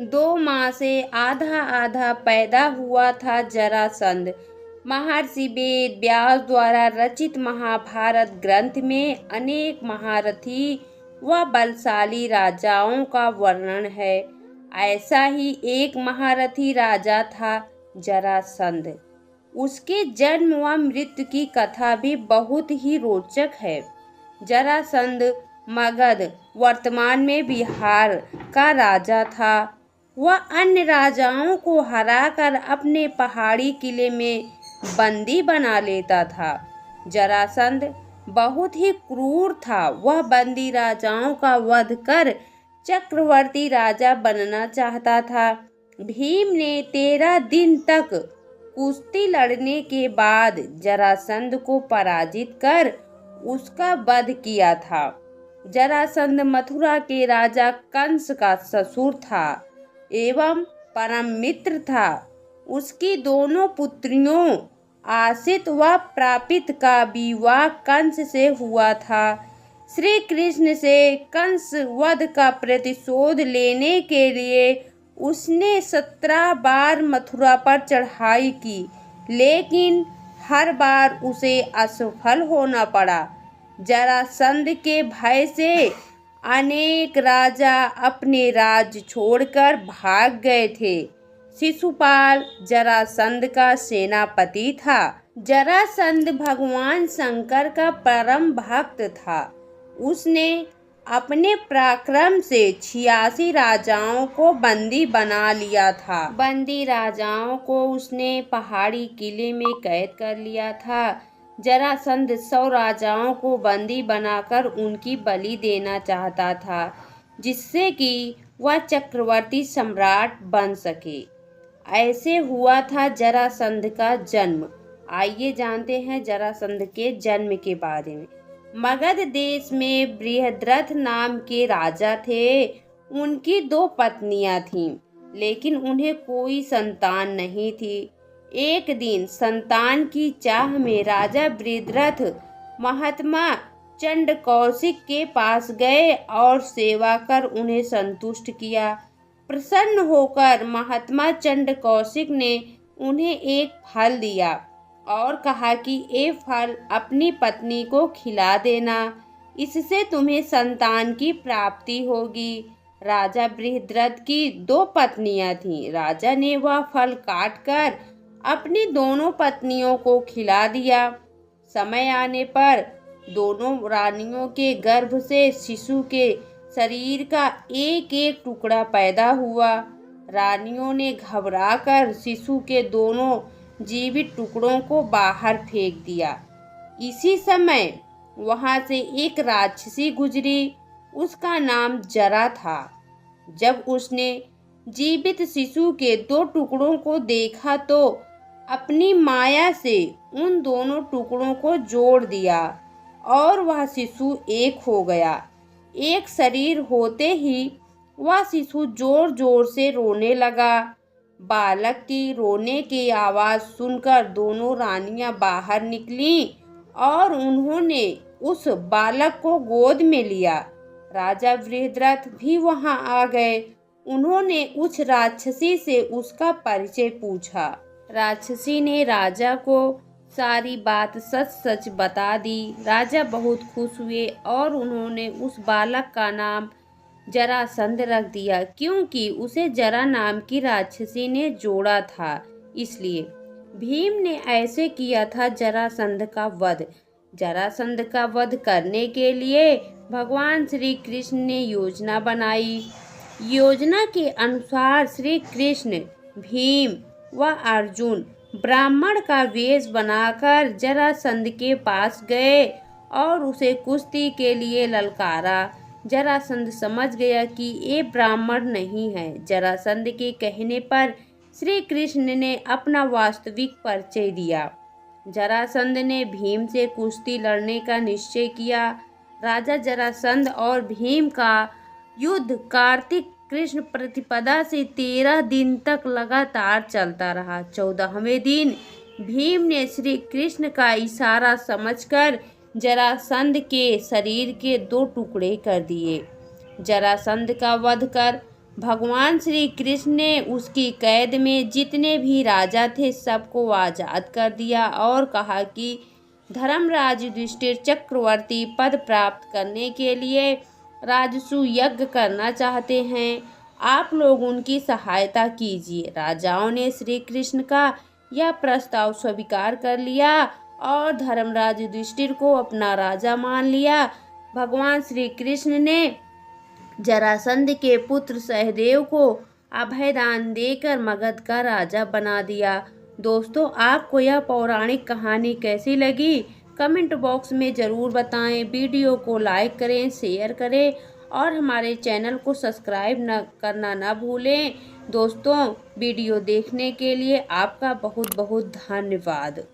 2 माह से आधा आधा पैदा हुआ था जरासंध। महर्षि वेद व्यास द्वारा रचित महाभारत ग्रंथ में अनेक महारथी व बलशाली राजाओं का वर्णन है। ऐसा ही एक महारथी राजा था जरासंध। उसके जन्म व मृत्यु की कथा भी बहुत ही रोचक है। जरासंध मगध, वर्तमान में बिहार का राजा था। वह अन्य राजाओं को हराकर अपने पहाड़ी किले में बंदी बना लेता था। जरासंध बहुत ही क्रूर था। वह बंदी राजाओं का वध कर चक्रवर्ती राजा बनना चाहता था। भीम ने 13 दिन तक कुश्ती लड़ने के बाद जरासंध को पराजित कर उसका वध किया था। जरासंध मथुरा के राजा कंस का ससुर था एवं परम मित्र था। उसकी दोनों पुत्रियों आसित व प्रापित का विवाह कंस से हुआ था। श्री कृष्ण से कंस वध का प्रतिशोध लेने के लिए उसने 17 बार मथुरा पर चढ़ाई की, लेकिन हर बार उसे असफल होना पड़ा। जरासंध के भय से अनेक राजा अपने राज्य छोड़कर भाग गए थे। शिशुपाल जरासंध का सेनापति था। जरासंध भगवान शंकर का परम भक्त था। उसने अपने पराक्रम से 86 राजाओं को बंदी बना लिया था। बंदी राजाओं को उसने पहाड़ी किले में कैद कर लिया था। जरासंध 100 राजाओं को बंदी बनाकर उनकी बलि देना चाहता था, जिससे कि वह चक्रवर्ती सम्राट बन सके। ऐसे हुआ था जरासंध का जन्म। आइए जानते हैं जरासंध के जन्म के बारे में। मगध देश में बृहद्रथ नाम के राजा थे। उनकी 2 पत्नियां थीं, लेकिन उन्हें कोई संतान नहीं थी। एक दिन संतान की चाह में राजा बृहद्रथ महात्मा चंड कौशिक के पास गए और सेवा कर उन्हें संतुष्ट किया। प्रसन्न होकर महात्मा चंड कौशिक ने उन्हें एक फल दिया और कहा कि ये फल अपनी पत्नी को खिला देना, इससे तुम्हें संतान की प्राप्ति होगी। राजा बृहद्रथ की 2 पत्नियां थीं। राजा ने वह फल काटकर अपनी दोनों पत्नियों को खिला दिया। समय आने पर दोनों रानियों के गर्भ से शिशु के शरीर का एक एक टुकड़ा पैदा हुआ। रानियों ने घबराकर शिशु के दोनों जीवित टुकड़ों को बाहर फेंक दिया। इसी समय वहां से एक राक्षसी गुजरी। उसका नाम जरा था। जब उसने जीवित शिशु के 2 टुकड़ों को देखा तो अपनी माया से उन दोनों टुकड़ों को जोड़ दिया और वह शिशु एक हो गया। एक शरीर होते ही वह शिशु जोर जोर से रोने लगा। बालक की रोने की आवाज़ सुनकर दोनों रानियां बाहर निकलीं और उन्होंने उस बालक को गोद में लिया। राजा बृहद्रथ भी वहां आ गए। उन्होंने उस राक्षसी से उसका परिचय पूछा। राक्षसी ने राजा को सारी बात सच सच बता दी। राजा बहुत खुश हुए और उन्होंने उस बालक का नाम जरासंध रख दिया, क्योंकि उसे जरा नाम की राक्षसी ने जोड़ा था। इसलिए भीम ने ऐसे किया था जरासंध का वध। जरासंध का वध करने के लिए भगवान श्री कृष्ण ने योजना बनाई। योजना के अनुसार श्री कृष्ण, भीम व अर्जुन ब्राह्मण का वेश बनाकर जरासंध के पास गए और उसे कुश्ती के लिए ललकारा। जरासंध समझ गया कि ये ब्राह्मण नहीं है। जरासंध के कहने पर श्री कृष्ण ने अपना वास्तविक परिचय दिया। जरासंध ने भीम से कुश्ती लड़ने का निश्चय किया। राजा जरासंध और भीम का युद्ध कार्तिक कृष्ण प्रतिपदा से 13 दिन तक लगातार चलता रहा। 14वें दिन भीम ने श्री कृष्ण का इशारा समझकर जरासंध के शरीर के 2 टुकड़े कर दिए। जरासंध का वध कर भगवान श्री कृष्ण ने उसकी कैद में जितने भी राजा थे सबको आज़ाद कर दिया और कहा कि धर्मराज युधिष्ठिर चक्रवर्ती पद प्राप्त करने के लिए राजसू यज्ञ करना चाहते हैं, आप लोग उनकी सहायता कीजिए। राजाओं ने श्री कृष्ण का यह प्रस्ताव स्वीकार कर लिया और धर्मराज युधिष्ठिर को अपना राजा मान लिया। भगवान श्री कृष्ण ने जरासंध के पुत्र सहदेव को अभयदान देकर मगध का राजा बना दिया। दोस्तों, आपको यह पौराणिक कहानी कैसी लगी कमेंट बॉक्स में ज़रूर बताएं। वीडियो को लाइक करें, शेयर करें और हमारे चैनल को सब्सक्राइब करना ना भूलें। दोस्तों, वीडियो देखने के लिए आपका बहुत बहुत धन्यवाद।